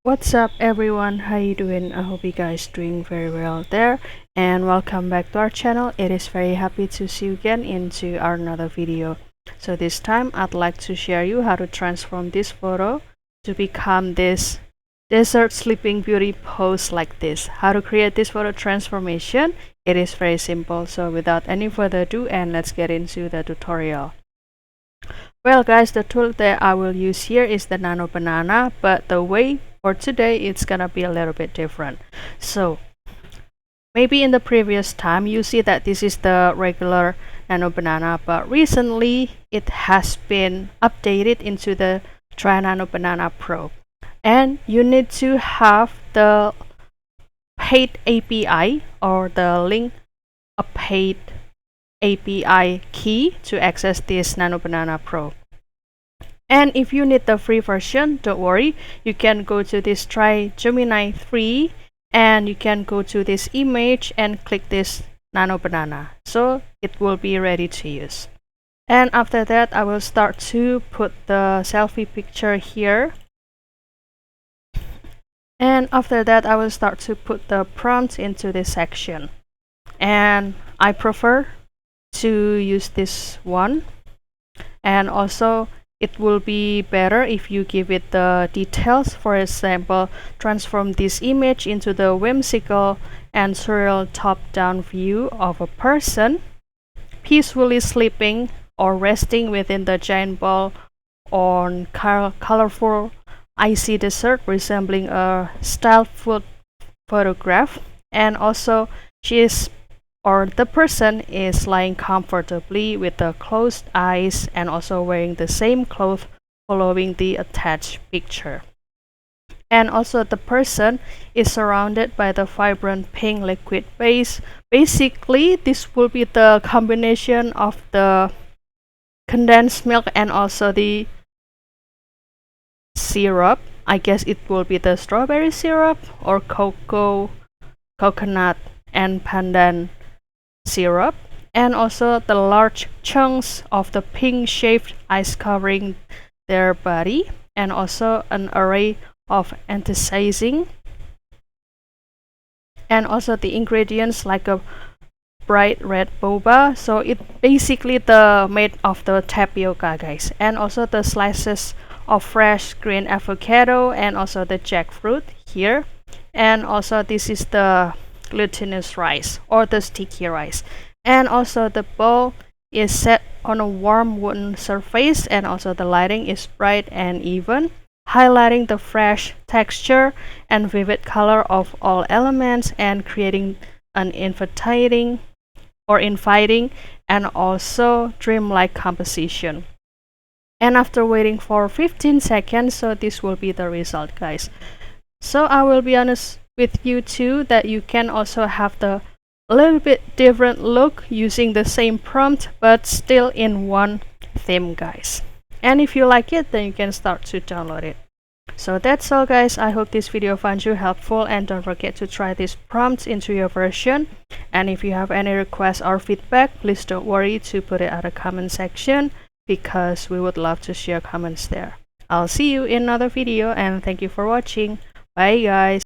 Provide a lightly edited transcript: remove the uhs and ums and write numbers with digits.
What's up everyone, how you doing? I hope you guys doing very well there, and welcome back to our channel. It is very happy to see you again into our another video. So this time I'd like to share you how to transform this photo to become this desert sleeping beauty pose like this. How to create this photo transformation? It is very simple. So without any further ado, and let's get into the tutorial. Well guys, the tool that I will use here is the Nano banana, but the way for today it's gonna be a little bit different. So maybe in the previous time you see that this is the regular Nano banana, but recently it has been updated into the Nano Banana Pro, and you need to have the paid API or the link a paid API key to access this Nano Banana Pro. And if you need the free version, don't worry, you can go to this try Gemini 3 and you can go to this image and click this Nano Banana, so it will be ready to use. And after that I will start to put the selfie picture here, and after that I will start to put the prompt into this section, and I prefer to use this one. And also it will be better if you give it the details. For example, transform this image into the whimsical and surreal top-down view of a person peacefully sleeping or resting within the giant ball on colorful icy desert resembling a styled food photograph. And also the person is lying comfortably with the closed eyes and also wearing the same clothes following the attached picture. And also the person is surrounded by the vibrant pink liquid base. Basically this will be the combination of the condensed milk and also the syrup. I guess it will be the strawberry syrup or coconut and pandan syrup, and also the large chunks of the pink shaved ice covering their body, and also an array of anthocyanin, and also the ingredients like a bright red boba, so it basically made of the tapioca guys, and also the slices of fresh green avocado and also the jackfruit here, and also this is the glutinous rice or the sticky rice. And also the bowl is set on a warm wooden surface, and also the lighting is bright and even, highlighting the fresh texture and vivid color of all elements and creating an inviting and also dreamlike composition. And after waiting for 15 seconds, so this will be the result guys. So I will be honest with you too that you can also have the little bit different look using the same prompt but still in one theme guys. And if you like it, then you can start to download it. So that's all guys. I hope this video finds you helpful, and don't forget to try this prompt into your version. And if you have any requests or feedback, please don't worry to put it at the comment section, because we would love to share comments there. I'll see you in another video, and thank you for watching. Bye guys.